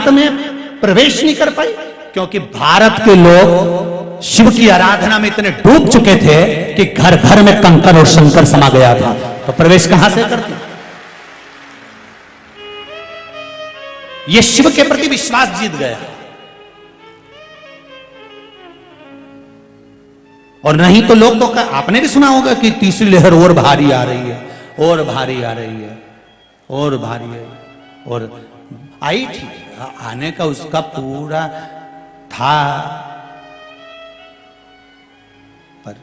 भारत में प्रवेश नहीं कर पाई? क्योंकि भारत के लोग शिव की आराधना में इतने डूब चुके थे कि घर घर में कंकर और शंकर समा गया था, तो प्रवेश कहां से करती? ये शिव के प्रति विश्वास जीत गया। और नहीं तो लोग तो आपने भी सुना होगा कि तीसरी लहर और भारी आ रही है, और भारी आ रही है, और भारी है, और आई थी, आने का उसका पूरा था, पर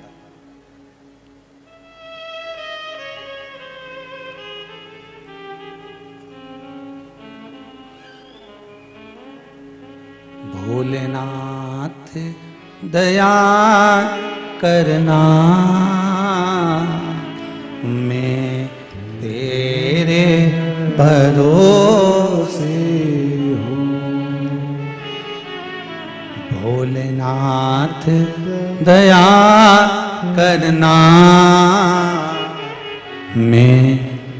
भोलेनाथ दया करना, मैं तेरे भरोसे हूँ। भोलेनाथ दया करना, मैं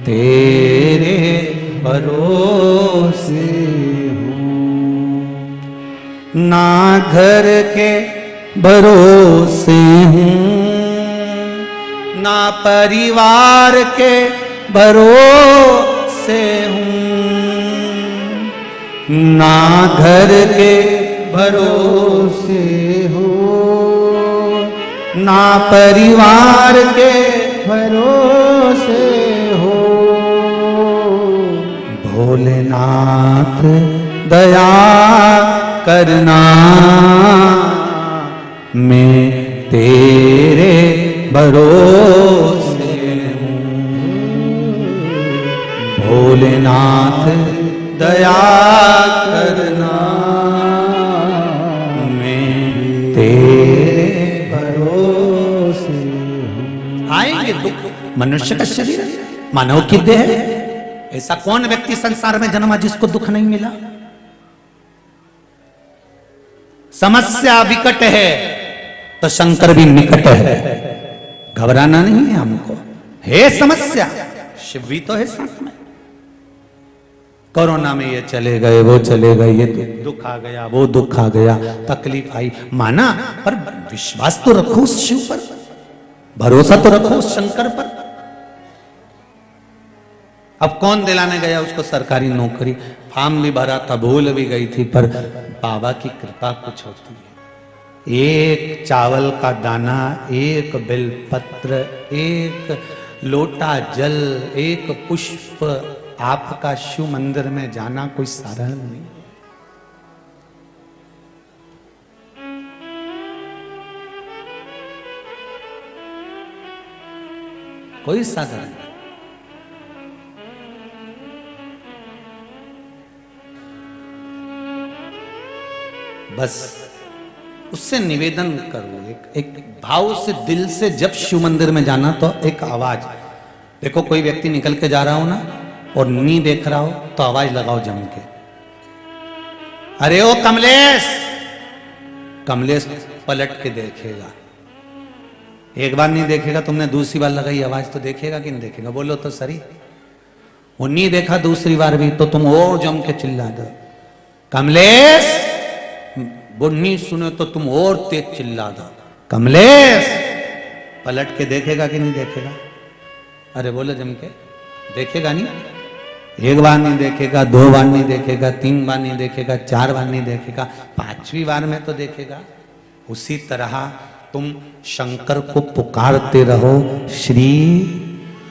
तेरे भरोसे हूँ। ना घर के भरोसे हूँ, ना परिवार के भरोसे हूँ, ना घर के भरोसे हूँ, ना परिवार के भरोसे हूँ। भोलेनाथ दया करना, मैं तेरे भरोसे हूँ। भोलेनाथ दया करना, मैं तेरे भरोसे हूँ। आएंगे दुख, मनुष्य का शरीर मानव की देह है। ऐसा कौन व्यक्ति संसार में जन्मा जिसको दुख नहीं मिला? समस्या विकट है तो शंकर भी निकट है, घबराना नहीं है हमको। है समस्या, शिव भी तो है साथ में। कोरोना में ये चले गए, वो चले गए, ये दुख आ गया, वो दुख आ गया, तकलीफ आई, माना, पर विश्वास तो रखो उस शिव पर, भरोसा तो रखो उस शंकर पर। अब कौन दिलाने गया उसको सरकारी नौकरी? फॉर्म भी भरा था, भूल भी गई थी, पर बाबा की कृपा कुछ होती है। एक चावल का दाना, एक बेलपत्र, एक लोटा जल, एक पुष्प, आपका शिव मंदिर में जाना कोई साधारण नहीं। कोई साधारण नहीं। बस उससे निवेदन करो, एक भाव से, दिल से। जब शिव मंदिर में जाना तो एक आवाज, देखो कोई व्यक्ति निकल के जा रहा हो ना और नहीं देख रहा हो तो आवाज लगाओ जम के, अरे ओ कमलेश। कमलेश पलट के देखेगा, एक बार नहीं देखेगा, तुमने दूसरी बार लगाई आवाज तो देखेगा कि नहीं देखेगा? बोलो तो सही। वो नहीं देखा दूसरी बार भी तो तुम और जम के चिल्ला दो, कमलेश। वो नहीं सुने तो तुम और तेज चिल्ला दो, कमलेश। पलट के देखेगा कि नहीं देखेगा? अरे बोलो जम के, देखेगा नहीं? एक बार नहीं देखेगा, दो बार नहीं देखेगा, तीन बार नहीं देखेगा, चार बार नहीं देखेगा, पांचवी बार में तो देखेगा। उसी तरह तुम शंकर को पुकारते रहो, श्री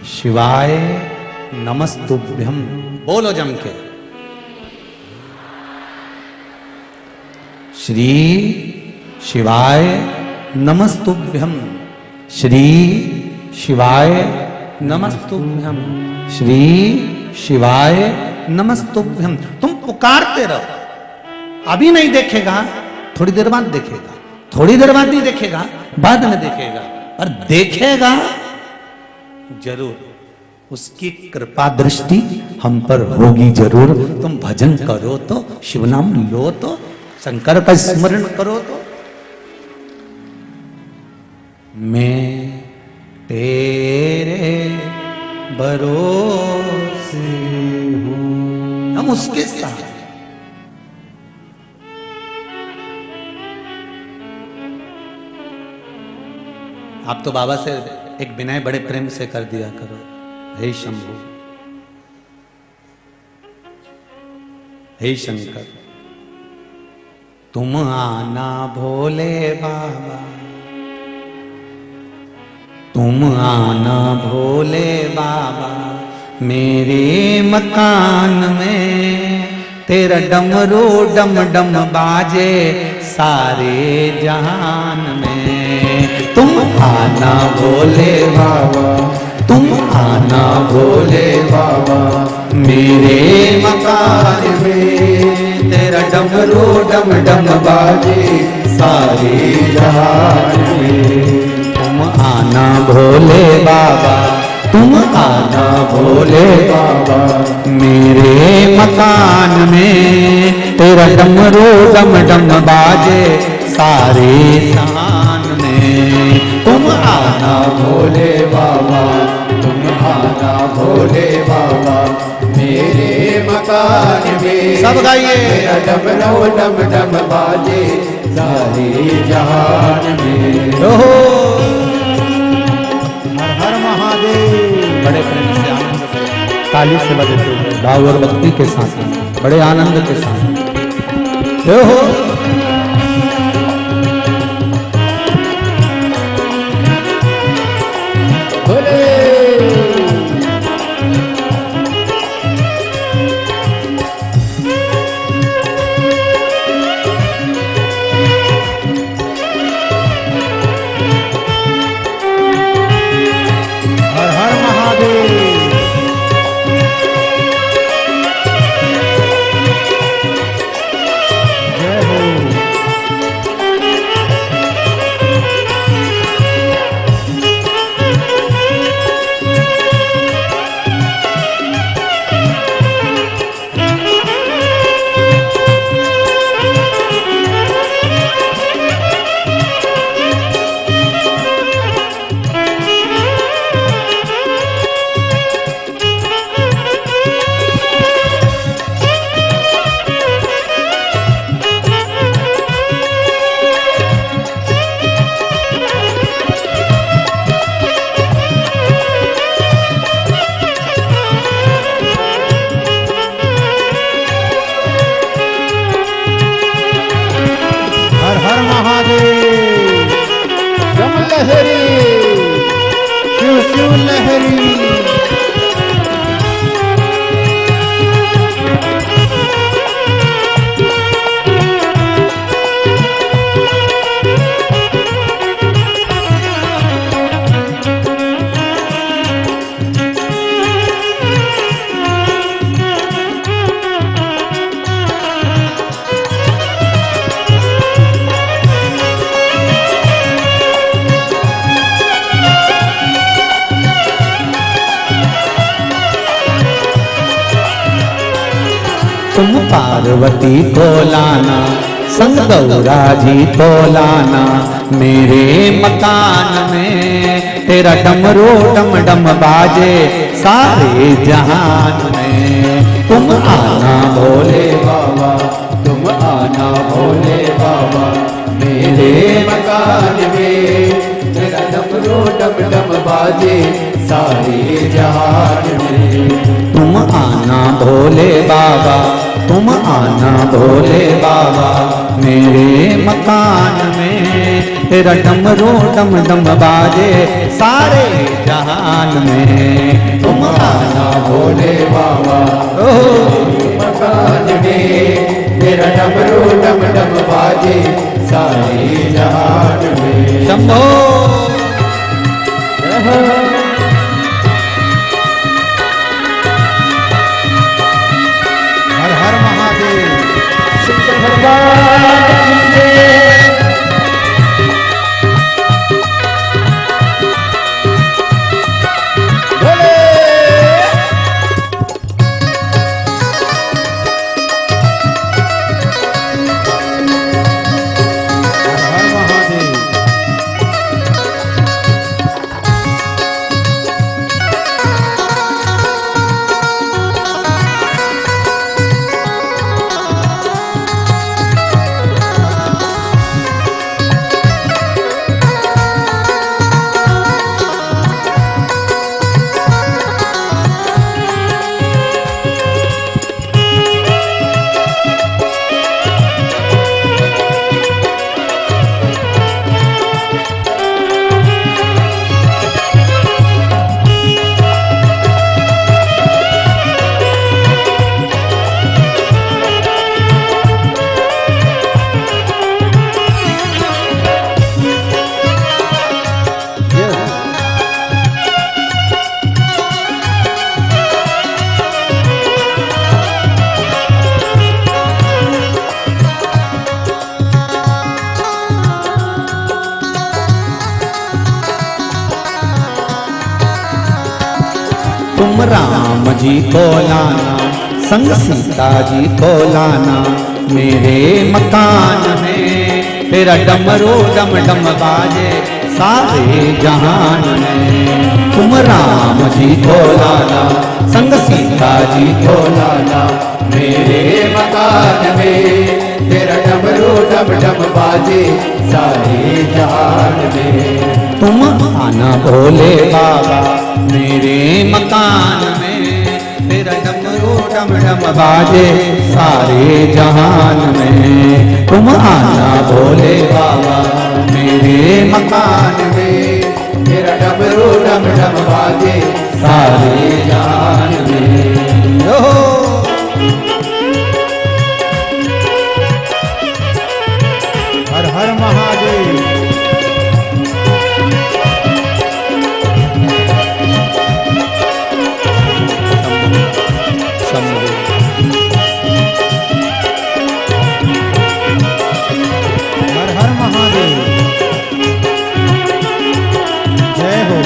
शिवाय नमस्तुभ्यम। बोलो जम के, श्री शिवाय नमस्तुभ्यम, श्री शिवाय नमस्तुभ्यम, श्री शिवाय नमस्तुभ्यम। तुम पुकारते रहो। अभी नहीं देखेगा, थोड़ी देर बाद देखेगा, थोड़ी देर बाद नहीं देखेगा, बाद में देखेगा, और देखेगा जरूर। उसकी कृपा दृष्टि हम पर होगी जरूर। तुम भजन करो तो, शिव नाम लो तो, शंकर का स्मरण करो तो। मैं तेरे भरोसे हूं, हम उसके साथ। आप तो बाबा से एक विनय बड़े प्रेम से कर दिया करो। हे शंभु, हे शंकर, तुम आना भोले बाबा, तुम आना भोले बाबा, मेरे मकान में तेरा डमरू डम डम बाजे सारे जहान में। तुम आना भोले बाबा, तुम आना भोले बाबा, मेरे मकान में तेरा डमरू डम डम बाजे सारे जहान में। तुम आना भोले बाबा, तुम आना भोले बाबा, मेरे मकान में तेरा डमरू डम डम बाजे सारे जहान में। तुम आना भोले बाबा, तुम आना भोले बाबा, मेरे मकान में सब गाइए। तेरा डमरू डम डम बाजे सारे जहान में। ओहो हर महादेव। बड़े प्रेम से आनंद से ताली से बजते हुए भाव और भक्ति के साथ, बड़े आनंद के साथ। हो तुम पार्वती को लाना, संग गौरा जी को लाना, मेरे मकान में तेरा डमरू डम डम बाजे सारे जहान में। तुम आना भोले बाबा, तुम आना भोले बाबा, मेरे मकान में तेरा डमरू डम डम बाजे सारे जहान में। तुम आना भोले बाबा, तुम आना भोले बाबा, मेरे मकान में तेरा डमरू डम डम बाजे सारे जहान में। तुम आना भोले बाबा, मकान में तेरा डमरू डम डम बाजे सारे जहान में। शंभो तुम राम जी को लाना, संग सीता जी को लाना, मेरे मकान में तेरा डमरू डम डम बाजे सारे जहान में। तुम राम जी को लाना, संग सीता जी को लाना, मेरे मकान में तेरा डमरू डम डम बाजे सारे जहान में। तुम आना भोले बाबा मेरे मकान में, तेरा डमरू डम डम बाजे सारे जहान में। तुम आना भोले बाबा मेरे मकान में, तेरा डमरू डम डम बाजे सारे जहान में। हर हर महादेव। हर हर महादेव। जय हो।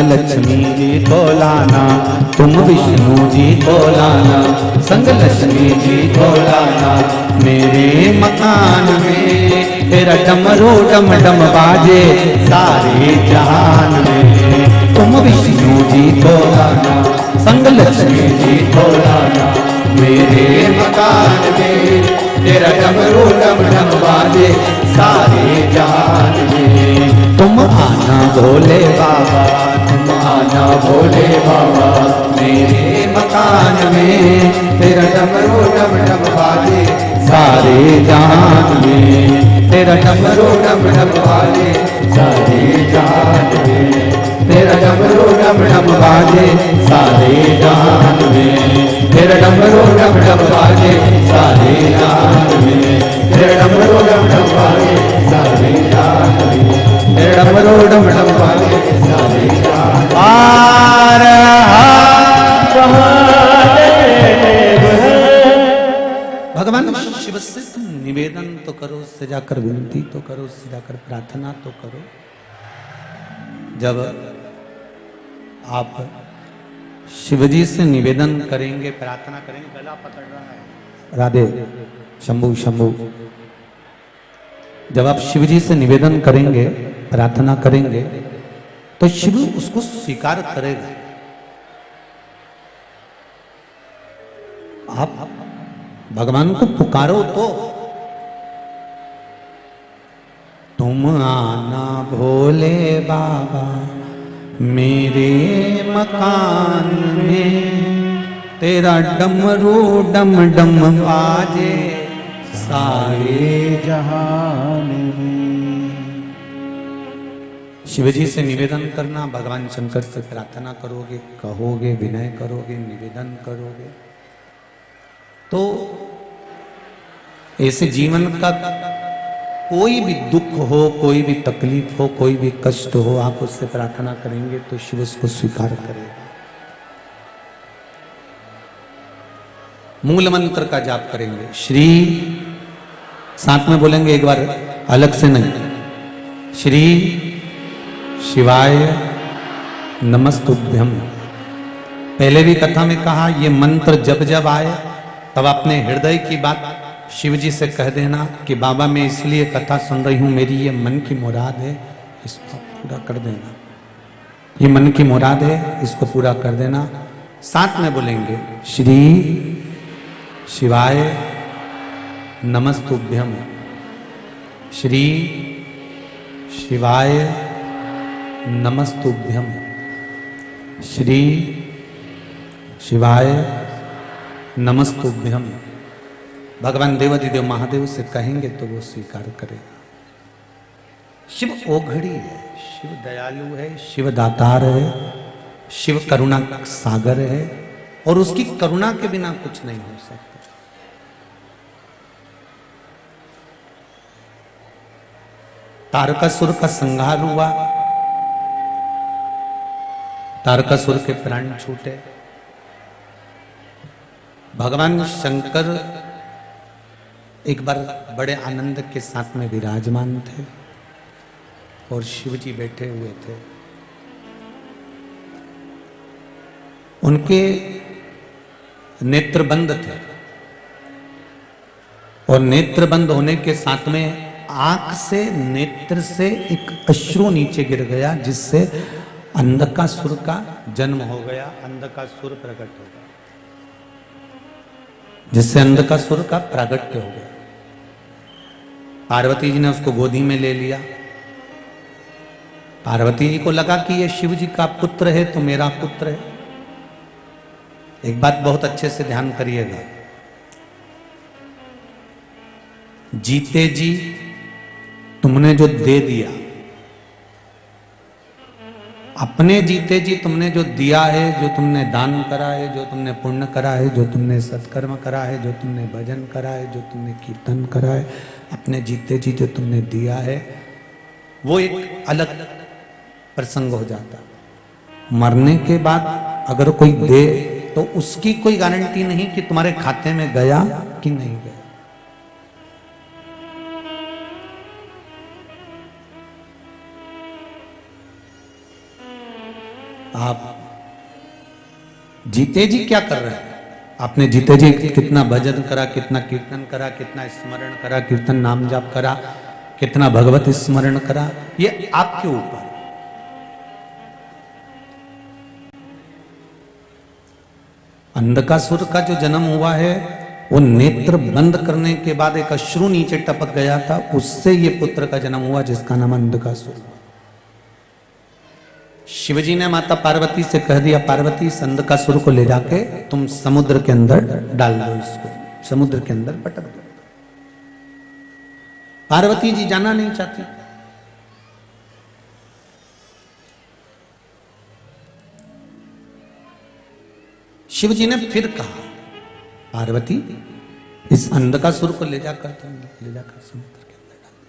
लक्ष्मी जी को लाना, तुम विष्णु जी को लाना, संग लक्ष्मी जी को लाना, मेरे मकान में तेरा डमरू डम डम बाजे सारे जहान में। तुम विष्णु जी को लाना, संग लक्ष्मी जी को लाना, मेरे मकान में तेरा डमरू डम डम बाजे सारे जहान में। तुम आना भोले बाबा, तुम आना भोले बाबा, मेरे मकान में तेरा डमरू डम डम बाजे सारे जहान में। तेरा डमरू डम डम बाजे सारे जहान में। तेरा डमरू डम डम बाजे सारे जहान में। तेरा डमरू डम डम बाजे सारे जहान में। तेरा डमरू डम डम बाजे सारे जहान में। तेरा डमरू डम डम बाजे सारे जहान में। हर हर महादेव। भगवान शिव से तुम निवेदन तो करो, उससे जाकर विनती तो करो, उससे जाकर प्रार्थना तो करो। जब आप शिवजी से निवेदन करेंगे, प्रार्थना करेंगे, गला पकड़ रहा है राधे शंभु शंभु। जब आप शिवजी से निवेदन करेंगे, प्रार्थना करेंगे, तो शिव उसको स्वीकार करेगा। आप भगवान को पुकारो तो। तुम आना भोले बाबा मेरे मकान में, तेरा डमरू डम डम बाजे सारे जहान में। शिवजी से निवेदन करना, भगवान शंकर से प्रार्थना करोगे, कहोगे, विनय करोगे, निवेदन करोगे, तो ऐसे जीवन का कोई भी दुख हो, कोई भी तकलीफ हो, कोई भी कष्ट हो, आप उससे प्रार्थना करेंगे तो शिव उसको स्वीकार करेगा। मूल मंत्र का जाप करेंगे, श्री, साथ में बोलेंगे एक बार, अलग से नहीं, श्री शिवाय नमस्तुभ्यम। पहले भी कथा में कहा, ये मंत्र जब जब आए तब अपने हृदय की बात शिव जी से कह देना कि बाबा मैं इसलिए कथा सुन रही हूं, मेरी ये मन की मुराद है, इसको पूरा कर देना। ये मन की मुराद है, इसको पूरा कर देना। साथ में बोलेंगे श्री शिवाय नमस्तुभ्यम, श्री शिवाय नमस्तुभ्यम, श्री शिवाय नमस्तुभ्यम। भगवान देवाधिदेव महादेव से कहेंगे तो वो स्वीकार करेगा। शिव ओघड़ी है, शिव दयालु है, शिव दातार है, शिव करुणा सागर है, और उसकी करुणा के बिना कुछ नहीं हो सकता। तारकासुर का संहार हुआ, तारकासुर के प्राण छूटे। भगवान शंकर एक बार बड़े आनंद के साथ में विराजमान थे और शिव जी बैठे हुए थे। उनके नेत्र बंद थे और नेत्र बंद होने के साथ में आंख से, नेत्र से एक अश्रु नीचे गिर गया, जिससे अंधकासुर का जन्म हो गया, अंधकासुर प्रकट हो गया, जिससे अंधकासुर का प्रागट्य हो गया। पार्वती जी ने उसको गोदी में ले लिया। पार्वती जी को लगा कि ये शिव जी का पुत्र है तो मेरा पुत्र है। एक बात बहुत अच्छे से ध्यान करिएगा, जीते जी तुमने जो दे दिया, अपने जीते जी तुमने जो दिया है, जो तुमने दान करा है, जो तुमने पुण्य करा है, जो तुमने सत्कर्म करा है, जो तुमने भजन करा है, जो तुमने कीर्तन करा है, अपने जीते जी जो तुमने दिया है, वो एक अलग प्रसंग हो जाता। मरने के बाद अगर कोई दे तो उसकी कोई गारंटी नहीं कि तुम्हारे खाते में गया कि नहीं गया। आप जीते जी क्या कर रहे हैं? आपने जीते जी कितना भजन करा, कितना कीर्तन करा, कितना स्मरण करा, कीर्तन नाम जाप करा, कितना भगवत स्मरण करा, ये आपके ऊपर। अंधकासुर का जो जन्म हुआ है वो नेत्र बंद करने के बाद एक अश्रु नीचे टपक गया था, उससे ये पुत्र का जन्म हुआ जिसका नाम अंधकासुर हुआ। शिवजी ने माता पार्वती से कह दिया, पार्वती इस अंधकासुर को ले जाके तुम समुद्र के अंदर डाल दो, इसको समुद्र के अंदर पटक दो। पार्वती जी जाना नहीं चाहती। शिवजी ने फिर कहा, पार्वती इस अंधकासुर को ले जाकर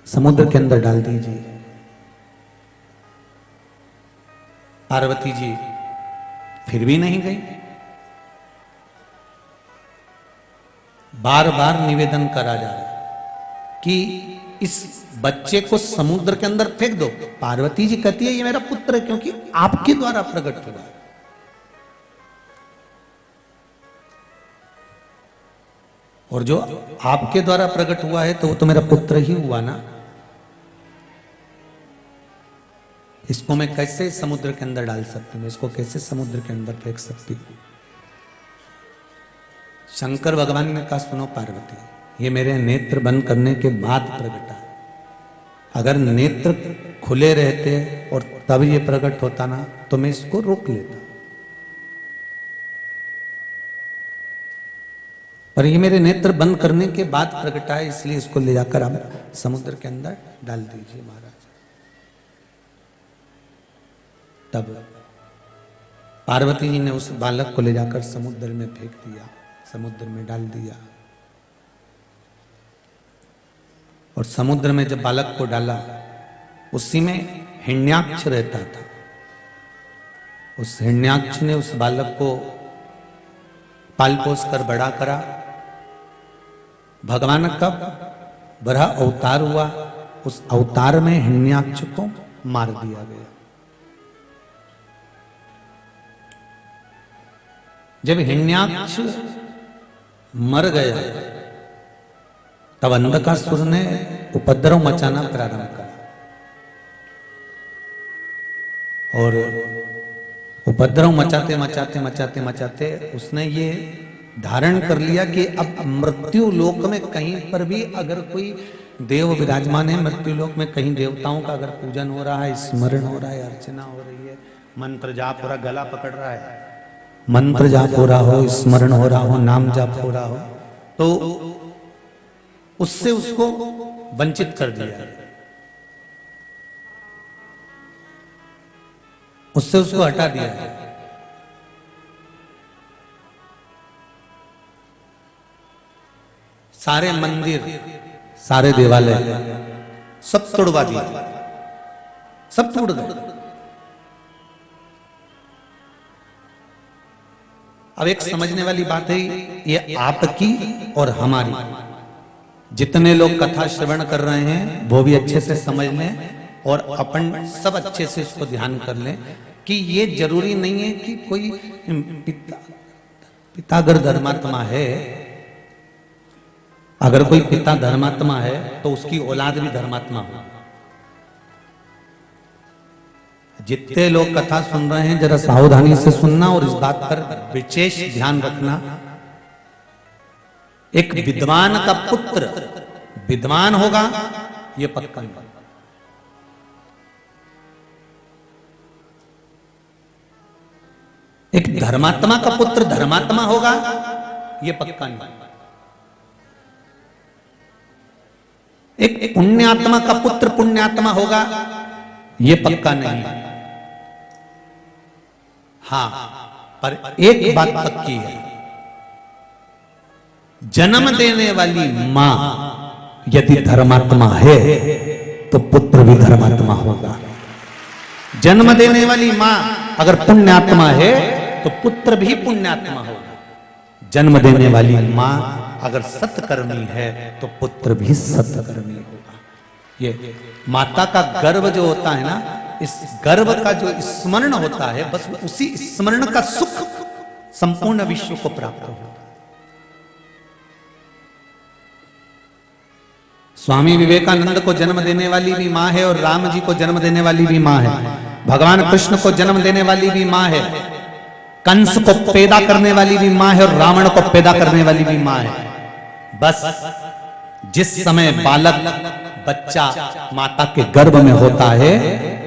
समुद्र के अंदर डाल दीजिए। पार्वती जी फिर भी नहीं गई। बार बार निवेदन करा जा रहा है कि इस बच्चे को समुद्र के अंदर फेंक दो। पार्वती जी कहती है ये मेरा पुत्र है क्योंकि आपके द्वारा प्रकट हुआ है। और जो आपके द्वारा प्रकट हुआ है तो वो तो मेरा पुत्र ही हुआ ना। इसको मैं कैसे समुद्र के अंदर डाल सकती हूँ, इसको कैसे समुद्र के अंदर फेंक सकती हूँ। शंकर भगवान ने कहा, सुनो पार्वती, ये मेरे नेत्र बंद करने के बाद प्रकटा। अगर नेत्र खुले रहते और तब ये प्रकट होता ना तो मैं इसको रोक लेता, पर ये मेरे नेत्र बंद करने के बाद प्रकटा है, इसलिए इसको ले जाकर आप समुद्र के अंदर डाल दीजिए महाराज। तब पार्वती जी ने उस बालक को ले जाकर समुद्र में फेंक दिया, समुद्र में डाल दिया। और समुद्र में जब बालक को डाला, उसी में हिरण्याक्ष रहता था। उस हिरण्याक्ष ने उस बालक को पाल पोस कर बड़ा करा। भगवान का बड़ा अवतार हुआ, उस अवतार में हिरण्याक्ष को मार दिया गया। जब हिरण्याक्ष मर गया तब अंधकासुर ने उपद्रव मचाना प्रारंभ करा और उपद्रव मचाते मचाते मचाते मचाते उसने ये धारण कर लिया कि अब मृत्यु लोक में कहीं पर भी अगर कोई देव विराजमान है, मृत्यु लोक में कहीं देवताओं का अगर पूजन हो रहा है, स्मरण हो रहा है, अर्चना हो रही है, मंत्र जाप हो रहा, गला पकड़ रहा है, मंत्र जाप हो रहा हो, स्मरण हो रहा हो, नाम जाप हो रहा हो, तो उससे उसको वंचित कर दिया, उससे उसको हटा दिया। सारे मंदिर, सारे देवालय सब तोड़वा दिया, सब टूट गए। अब एक समझने वाली बात है, ये आपकी और हमारी, जितने लोग कथा श्रवण कर रहे हैं वो भी अच्छे से समझ लें और अपन सब अच्छे से इसको ध्यान कर लें कि ये जरूरी नहीं है कि कोई पिता अगर धर्मात्मा है, अगर कोई पिता धर्मात्मा है तो उसकी औलाद भी धर्मात्मा हो। जितने लोग कथा सुन रहे हैं जरा सावधानी से सुनना और इस बात पर विशेष ध्यान रखना। एक विद्वान का पुत्र विद्वान होगा ये पक्का नहीं, एक धर्मात्मा का पुत्र धर्मात्मा होगा ये पक्का नहीं, एक पुण्यात्मा का पुत्र पुण्यात्मा होगा ये पक्का नहीं है। हाँ, पर एक बात पक्की है, जन्म देने वाली मां यदि धर्मात्मा है तो पुत्र भी धर्मात्मा होगा। जन्म देने वाली मां अगर पुण्यात्मा है तो पुत्र भी पुण्यात्मा होगा। जन्म देने वाली मां अगर सत्कर्मी है तो पुत्र भी सत्कर्मी होगा। ये माता का गर्भ जो होता है ना, इस गर्भ का जो स्मरण होता है, बस उसी स्मरण का सुख संपूर्ण विश्व को प्राप्त होता है। स्वामी विवेकानंद को जन्म देने वाली भी मां है और राम जी को जन्म देने वाली भी मां है, भगवान कृष्ण को जन्म देने वाली भी मां है, कंस को पैदा करने वाली भी मां है और रावण को पैदा करने वाली भी मां है। बस जिस समय बालक बच्चा माता के गर्भ में होता है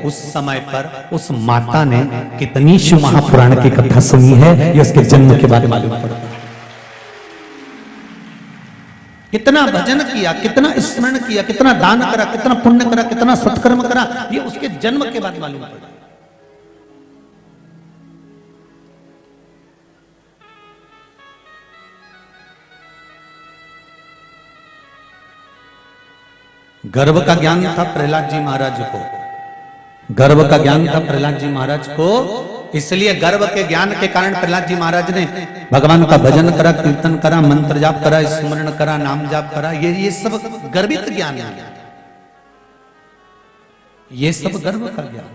उस समय पर उस माता ने कितनी शिव महापुराण की कथा सुनी है ये उसके जन्म के बाद मालूम पड़ता है। कितना भजन किया, कितना स्मरण किया, कितना दान करा, कितना पुण्य करा, कितना सत्कर्म करा, ये उसके जन्म के बाद मालूम पड़ा। गर्भ का ज्ञान था प्रहलाद जी महाराज को, गर्भ का ज्ञान था प्रहलाद जी महाराज को, इसलिए गर्भ के ज्ञान के कारण प्रहलाद जी महाराज ने भगवान का भजन करा, कीर्तन करा, मंत्र जाप करा, स्मरण करा, नाम जाप करा। ये सब गर्भित ज्ञान है, ये सब गर्भ का ज्ञान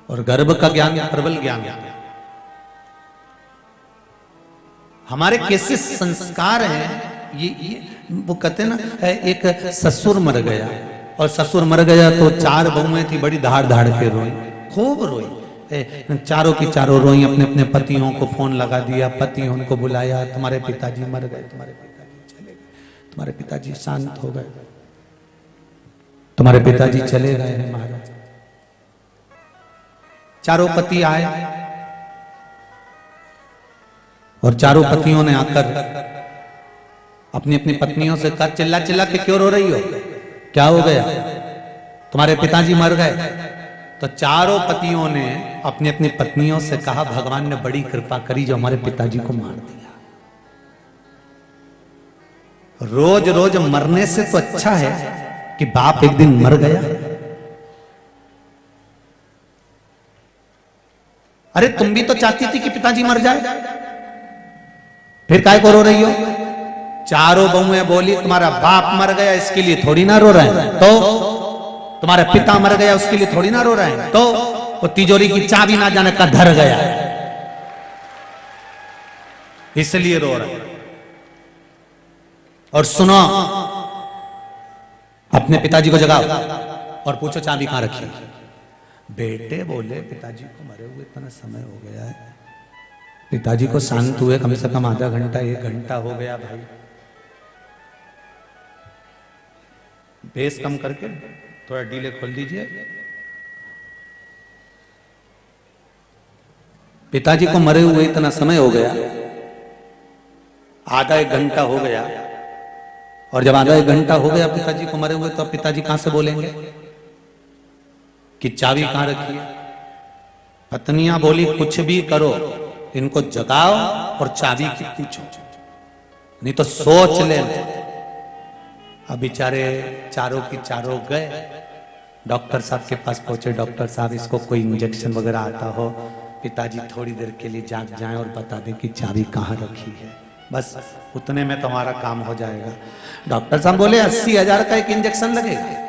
और गर्भ का ज्ञान प्रबल ज्ञान है। हमारे कैसे संस्कार हैं ये वो कहते हैं ना, एक ससुर मर गया और ससुर मर गया तो चार बहुएं थी, बड़ी धाड़ धाड़ के रोई, खूब रोई, चारों की चारों रोई, अपने अपने पतियों को फोन लगा दिया, पति उनको बुलाया, तुम्हारे पिताजी मर गए, तुम्हारे पिताजी चले गए, तुम्हारे पिताजी शांत हो गए, तुम्हारे पिताजी चले गए हैं महाराज। चारों पति आए और चारों पतियों ने आकर अपनी अपनी पत्नियों से कहा, चिल्ला चिल्ला के क्यों रो रही हो, क्या हो गया, तुम्हारे पिताजी मर गए। तो चारों पतियों ने अपनी अपनी पत्नियों से कहा, भगवान ने बड़ी कृपा करी जो हमारे पिताजी को मार दिया। रोज रोज मरने से तो अच्छा है कि बाप एक दिन मर गया। अरे तुम भी तो चाहती थी कि पिताजी मर जाए, फिर काय को रो रही हो। चारों बहुएं बोली, तुम्हारा बाप मर गया इसके लिए थोड़ी ना रो रहे हैं, तो तुम्हारा पिता मर गया उसके लिए थोड़ी ना रो रहे हैं, तो वो तिजोरी की चाबी ना जाने का धर गया इसलिए रो रहे हैं। और सुनो, अपने पिताजी को जगाओ और पूछो चाबी कहां रखी। बेटे बोले पिताजी को मरे हुए इतना समय हो गया है। पिताजी को शांत हुए कम से कम आधा घंटा 1 घंटा हो गया भाई। बेस कम करके थोड़ा डीले खोल दीजिए। पिताजी को मरे हुए इतना समय हो गया, आधा 1 घंटा हो गया। और जब आधा 1 घंटा हो गया पिताजी को मरे हुए, तो अब पिताजी कहां से बोलेंगे कि चाबी कहां रखी है। पत्नियां बोली कुछ भी करो, इनको जगाओ और चाबी की पूछो, नहीं तो सोच ले। अब बेचारे चारों की चारों गए, डॉक्टर साहब के पास पहुंचे। डॉक्टर साहब इसको कोई इंजेक्शन वगैरह आता हो, पिताजी थोड़ी देर के लिए जाग जाएं और बता दें कि चाबी कहां रखी है, बस उतने में तुम्हारा काम हो जाएगा। डॉक्टर साहब बोले 80,000 का एक इंजेक्शन लगेगा।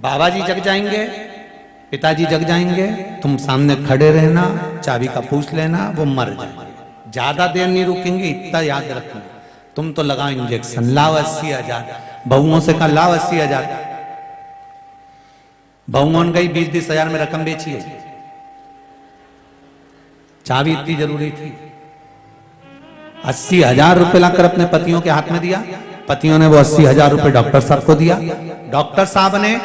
बाबा जी जग जाएंगे, पिताजी जग जाएंगे, तुम सामने खड़े रहना, चाबी का पूछ लेना, वो मर जाएंगे। ज्यादा देर नहीं रुकेंगे, इतना याद रखना। तुम तो लगाओ इंजेक्शन, लाओ 80,000। बहुओं से कहा लाओ 80,000। बहुओं ने 20-20 हजार में रकम बेची है। चाबी इतनी जरूरी थी। 80,000 रुपए लाकर अपने पतियों के हाथ में दिया। पतियों ने वो 80,000 रुपए डॉक्टर साहब को दिया। डॉक्टर साहब ने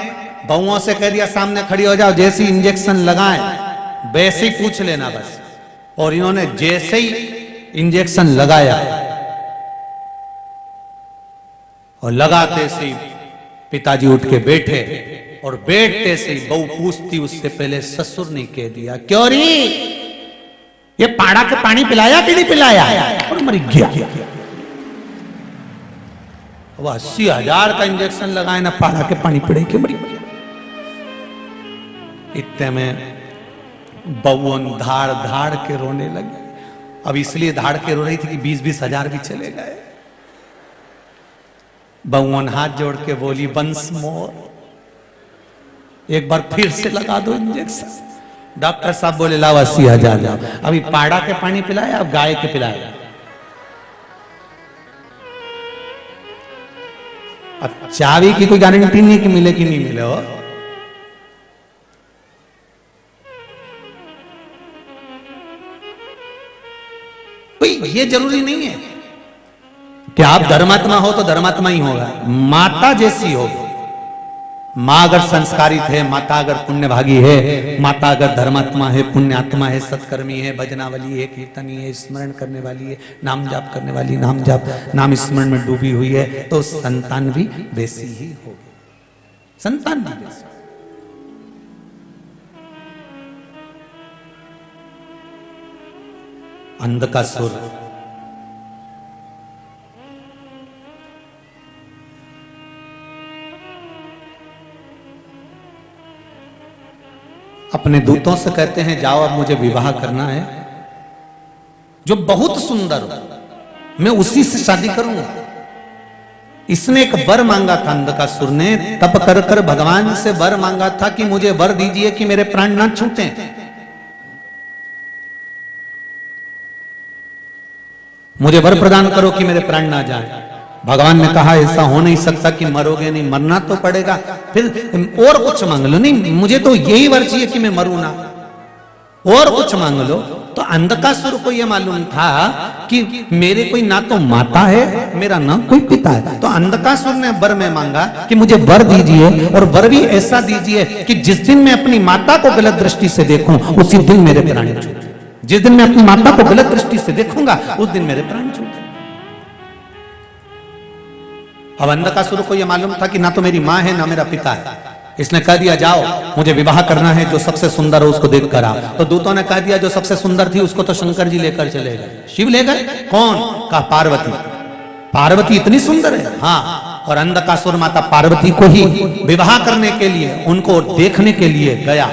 बहुओं से कह दिया सामने खड़ी हो जाओ, जैसे ही इंजेक्शन लगाए वैसे ही पूछ लेना बस। और इन्होंने जैसे ही इंजेक्शन लगाया और लगाते से ही पिताजी उठ के बैठे, और बैठते से ही बहू पूछती उससे पहले ससुर ने कह दिया क्यों री ये पाड़ा के पानी पिलाया कि नहीं पिलाया, और मर गया। वो 80,000 का इंजेक्शन लगाए ना, पाड़ा के पानी पिड़े के मर गया। इतने में बउन धाड़ धाड़ के रोने लगे। अब इसलिए धाड़ के रो रही थी कि 20-20 हजार भी चले गए। बउन हाथ जोड़ के बोली वंस मोर, एक बार फिर से लगा दो इंजेक्शन। डॉक्टर साहब बोले लाओ 80,000 जाओ। अभी पाड़ा के पानी पिलाया, अब गाय के पिलाया। अब चाबी की कोई गारंटी नहीं कि मिले कि नहीं मिले हो। ये जरूरी नहीं है कि आप धर्मात्मा हो तो धर्मात्मा ही होगा। माता जैसी हो, माँ अगर संस्कारित है, माता अगर पुण्यभागी है, माता अगर धर्मात्मा है, पुण्यात्मा है, सत्कर्मी है, भजनावली है, कीर्तनी है, स्मरण करने वाली है, नाम जाप करने वाली, नाम जाप नाम स्मरण में डूबी हुई है, तो संतान भी वैसी ही होगी। संतान भी वैसी। अंधकासुर अपने दूतों से कहते हैं जाओ अब मुझे विवाह करना है, जो बहुत सुंदर हो, मैं उसी से शादी करूंगा। इसने एक वर मांगा था, अंधकासुर ने तप कर कर भगवान से वर मांगा था कि मुझे वर दीजिए कि मेरे प्राण ना छूटे। मुझे वर प्रदान करो कि मेरे प्राण ना जाए। भगवान ने कहा ऐसा हो नहीं सकता कि मरोगे नहीं, मरना तो पड़ेगा, फिर और कुछ मांग लो। नहीं, मुझे तो यही वर चाहिए कि मैं मरूं ना, और कुछ मांग लो। तो अंधकासुर को यह मालूम था कि मेरे कोई ना तो माता है, मेरा ना कोई पिता है। तो अंधकासुर ने वर में मांगा कि मुझे वर दीजिए, और वर भी ऐसा दीजिए कि जिस दिन मैं अपनी माता को गलत दृष्टि से देखूं उसी दिन मेरे प्राण छूटे। जिस दिन मैं अपनी माता को गलत दृष्टि से देखूंगा उस दिन मेरे प्राण छूटे। अब अंधकासुर को यह मालूम था कि ना तो मेरी मां है ना मेरा पिता है। इसने कह दिया जाओ मुझे विवाह करना है, जो सबसे सुंदर हो उसको देख कर आओ। तो दूतों ने कह दिया जो सबसे सुंदर थी उसको तो शंकर जी लेकर चले गए। शिव ले गए? कौन? कहा पार्वती। पार्वती इतनी सुंदर है? हाँ। और अंधकासुर माता पार्वती को ही विवाह करने के लिए, उनको देखने के लिए गया।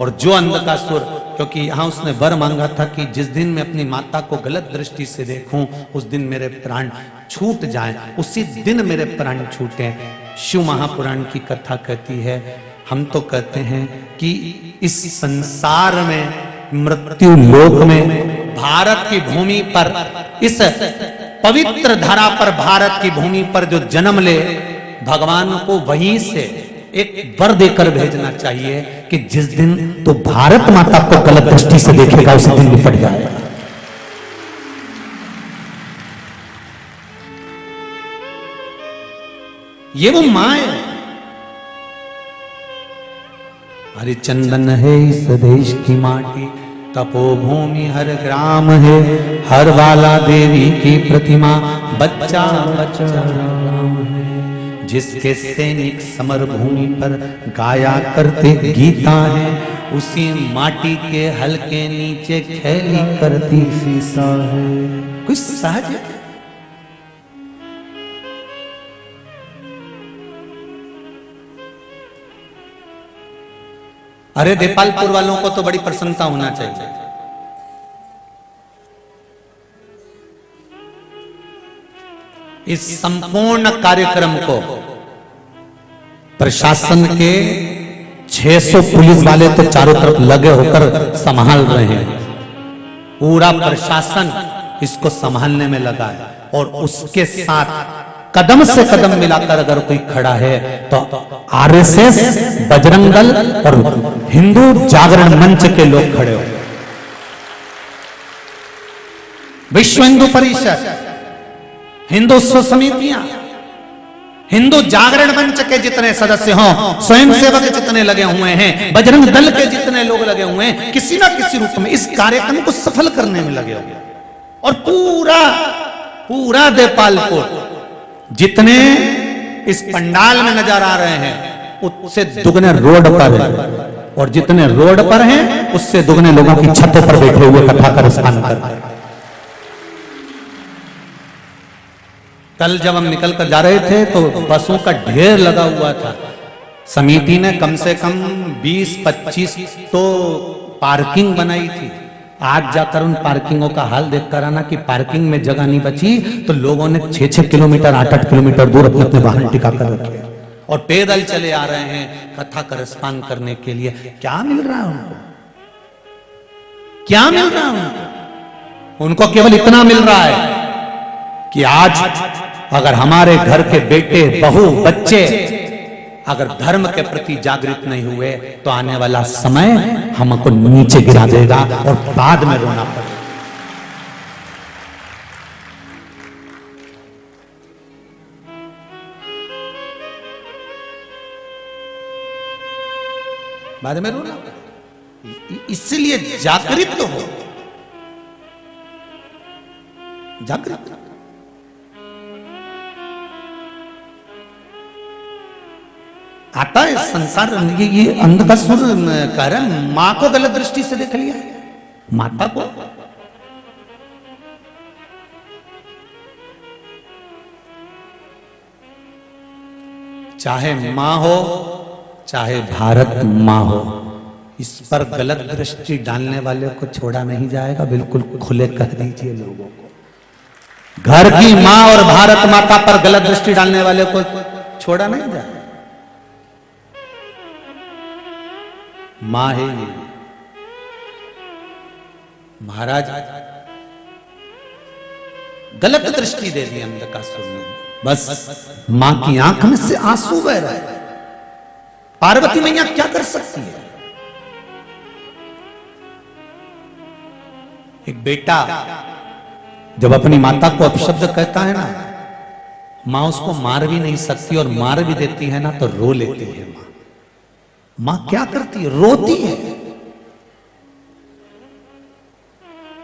और जो अंधकासुर, क्योंकि यहां उसने वर मांगा था कि जिस दिन मैं अपनी माता को गलत दृष्टि से देखूं उस दिन मेरे प्राण छूट जाएं, उसी दिन मेरे प्राण छूटे। शिव महापुराण की कथा कहती है, हम तो कहते हैं कि इस संसार में, मृत्यु लोक में, भारत की भूमि पर, इस पवित्र धरा पर, भारत की भूमि पर जो जन्म ले, भगवान को वहीं से एक वर देकर भेजना चाहिए कि जिस दिन तो भारत माता को गलत दृष्टि से देखेगा उस दिन निपट जाएगा। ये वो मां है। हरिचंदन है इस देश की माटी, तपोभूमि हर ग्राम है, हर वाला देवी की प्रतिमा, बच्चा बच्चा राम है। जिसके सैनिक समर भूमि पर गाया करते गीता है, उसी माटी के हल्के नीचे खेली करती सीसा है। कुछ सहज है। अरे देपालपुर वालों को तो बड़ी प्रसन्नता होना चाहिए। इस संपूर्ण कार्यक्रम को प्रशासन के 600 पुलिस वाले तो चारों तरफ लगे होकर संभाल रहे हैं। पूरा प्रशासन इसको संभालने में लगा है और उसके साथ कदम से कदम मिलाकर अगर कोई खड़ा है तो आरएसएस, बजरंग दल और हिंदू जागरण मंच के लोग खड़े हो। विश्व हिंदू परिषद, हिंदुत्व समितियां, हिंदू जागरण मंच के जितने सदस्य हों, स्वयंसेवक जितने लगे हुए हैं, बजरंग दल के जितने लोग लगे हुए हैं, किसी ना किसी रूप में इस कार्यक्रम को सफल करने में लगे हुए। और पूरा देपालपुर जितने इस पंडाल में नजर आ रहे हैं उससे दुगने रोड पर है, और जितने रोड पर हैं उससे दुगने लोगों की छतों पर बैठे हुए कथा कर स्नान कर रहे हैं। कल जब हम निकल कर जा रहे थे तो बसों का ढेर लगा हुआ था। समिति ने कम से कम 20-25 तो पार्किंग बनाई थी। आज जाकर उन पार्किंगों का हाल देखकर आना कि पार्किंग में जगह नहीं बची तो लोगों ने 6-6 किलोमीटर 8-8 किलोमीटर दूर अपने अपने वाहन टिका कर रखे और पैदल चले आ रहे हैं कथा का रसपान करने के लिए। क्या मिल रहा है उनको? क्या मिल रहा है उनको? उनको केवल इतना मिल रहा है कि आज अगर हमारे घर के बेटे, बहू, बच्चे अगर धर्म के प्रति जागृत नहीं हुए तो आने वाला समय हमको नीचे गिरा देगा और बाद में रोना पड़ेगा। बाद में रोना पड़ेगा। इसलिए जागृत तो हो, जागृत। आता है संसार, ये अंध का सुर कह रहा है मां को गलत दृष्टि से देख लिया, माता को। चाहे मां हो चाहे भारत मां हो, इस पर गलत दृष्टि डालने वाले को छोड़ा नहीं जाएगा। बिल्कुल खुले कह दीजिए लोगों को, घर की मां और भारत माता पर गलत दृष्टि डालने वाले को छोड़ा नहीं जाएगा। मां है ये। महाराज गलत दृष्टि दे दी अंधकासुर ने, बस मां की आंख में से आंसू बह रहा है। पार्वती मैया क्या कर सकती है? एक बेटा जब अपनी माता को अपशब्द कहता है ना, मां उसको मार भी नहीं सकती और मार भी देती है ना तो रो लेती है। मां क्या करती है? रोती है।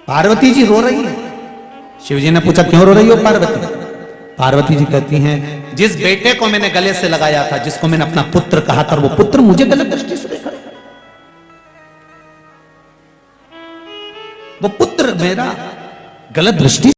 पार्वती जी रो रही है। शिव जी ने पूछा क्यों रो रही हो पार्वती? पार्वती जी कहती हैं जिस बेटे को मैंने गले से लगाया था, जिसको मैंने अपना पुत्र कहा था, वो पुत्र मुझे गलत दृष्टि से देख रहा है। वो पुत्र मेरा गलत दृष्टि